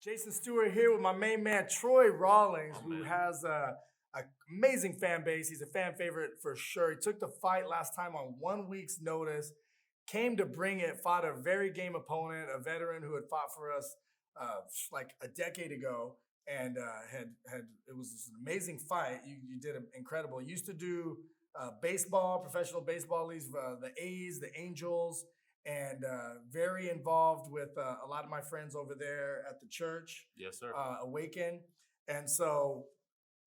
Jason Stewart here with my main man Troy Rawlings, who has a amazing fan base. He's a fan favorite for sure. He took the fight last time on 1 week's notice, came to bring it, fought a very game opponent, a veteran who had fought for us like a decade ago, and had it was just an amazing fight. You did incredible. You used to do baseball, professional baseball leagues, the A's, the Angels, and very involved with a lot of my friends over there at the church. Yes, sir. Awaken. And so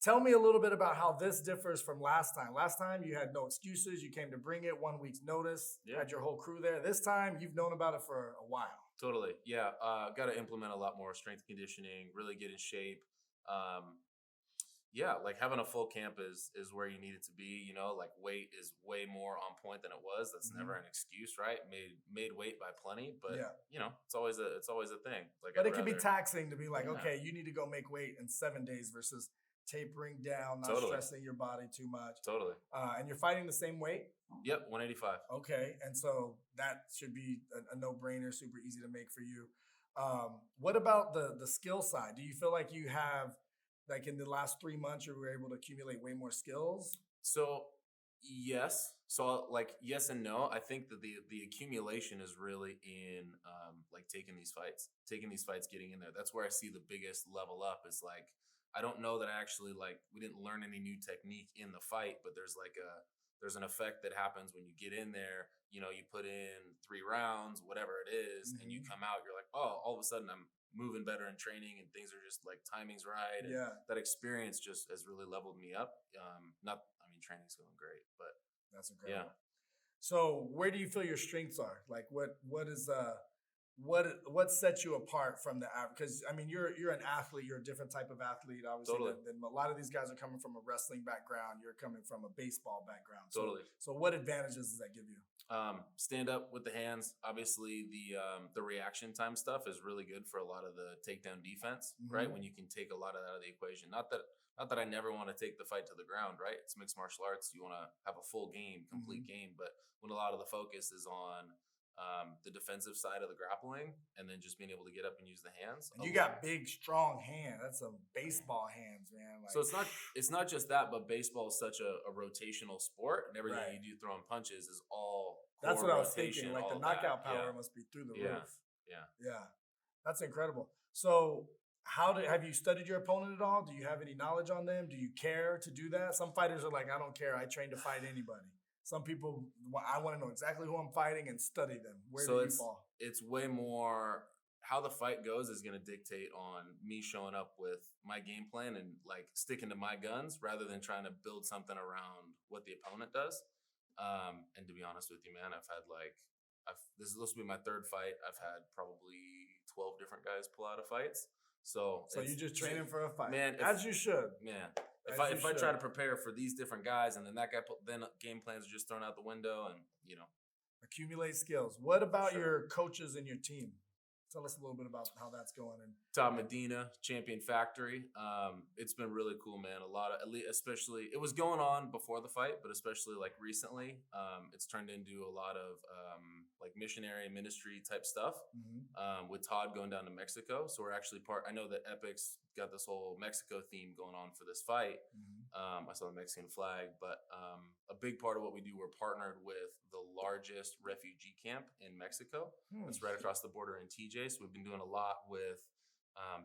tell me a little bit about how this differs from last time. Last time you had no excuses. You came to bring it 1 week's notice, had your whole crew there. This time you've known about it for a while. Totally. Yeah. Got to implement a lot more strength conditioning, really get in shape. Yeah, like having a full camp is where you need it to be. You know, like weight is way more on point than it was. That's never an excuse, right? Made weight by plenty, but you know, it's always a thing. Like, but it can be taxing to be like, okay, you need to go make weight in 7 days versus tapering down, not stressing your body too much. Totally. And you're fighting the same weight? Yep, 185. Okay, and so that should be a no-brainer, super easy to make for you. What about the skill side? Do you feel like you have, like in the last 3 months, you were able to accumulate way more skills? So yes. So like yes and no. I think that the accumulation is really in like taking these fights, getting in there. That's where I see the biggest level up is like, I don't know that I actually we didn't learn any new technique in the fight, but there's an effect that happens when you get in there. You know, you put in 3 rounds, whatever it is, and you come out, you're like, oh, all of a sudden I'm moving better in training and things are just like timing's right. And that experience just has really leveled me up. Training's going great, but that's incredible. Yeah. So where do you feel your strengths are? Like what sets you apart from the average? Because I mean, you're an athlete. You're a different type of athlete, obviously. Totally. Than a lot of these guys are coming from a wrestling background. You're coming from a baseball background. Totally. So what advantages does that give you? Stand up with the hands. Obviously, the reaction time stuff is really good for a lot of the takedown defense, right? When you can take a lot of that out of the equation. Not that I never want to take the fight to the ground, right? It's mixed martial arts. You want to have a full game, complete game. But when a lot of the focus is on the defensive side of the grappling, and then just being able to get up and use the hands. And you got big, strong hands. That's some baseball hands, man. Like, so it's not just that, but baseball is such a rotational sport, and everything you do throwing punches is all. That's what I was thinking. Like the knockout power must be through the roof. Yeah. That's incredible. So have you studied your opponent at all? Do you have any knowledge on them? Do you care to do that? Some fighters are like, I don't care. I train to fight anybody. Some people, I want to know exactly who I'm fighting and study them. Where do you fall? It's way more how the fight goes is going to dictate on me showing up with my game plan and like sticking to my guns rather than trying to build something around what the opponent does. And to be honest with you, man, this is supposed to be my 3rd fight. I've had probably 12 different guys pull out of fights. So you're just training for a fight, man. As you should, man. If I try to prepare for these different guys and then that guy, then game plans are just thrown out the window and, you know. Accumulate skills. What about your coaches and your team? Tell us a little bit about how that's going. And Todd Medina, Champion Factory. It's been really cool, man. Especially, it was going on before the fight, but especially like recently, it's turned into a lot of like missionary ministry type stuff with Todd going down to Mexico. So we're actually I know that Epic's got this whole Mexico theme going on for this fight. I saw the Mexican flag, but a big part of what we do, we're partnered with the largest refugee camp in Mexico. It's right across the border in TJ. So we've been doing a lot with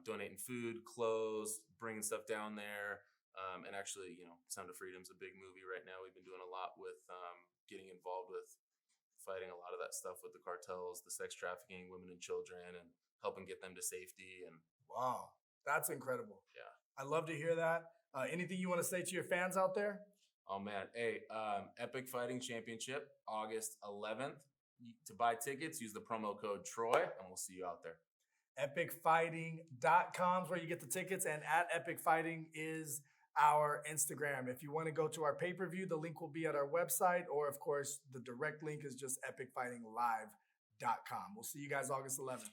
donating food, clothes, bringing stuff down there. And actually, you know, Sound of Freedom's a big movie right now. We've been doing a lot with getting involved with fighting a lot of that stuff with the cartels, the sex trafficking, women and children, and helping get them to safety. And wow, that's incredible. Yeah. I love to hear that. Anything you want to say to your fans out there? Oh, man. Hey, Epic Fighting Championship, August 11th. To buy tickets, use the promo code Troy, and we'll see you out there. EpicFighting.com is where you get the tickets, and at Epic Fighting is our Instagram. If you want to go to our pay-per-view, the link will be at our website, or, of course, the direct link is just EpicFightingLive.com. We'll see you guys August 11th.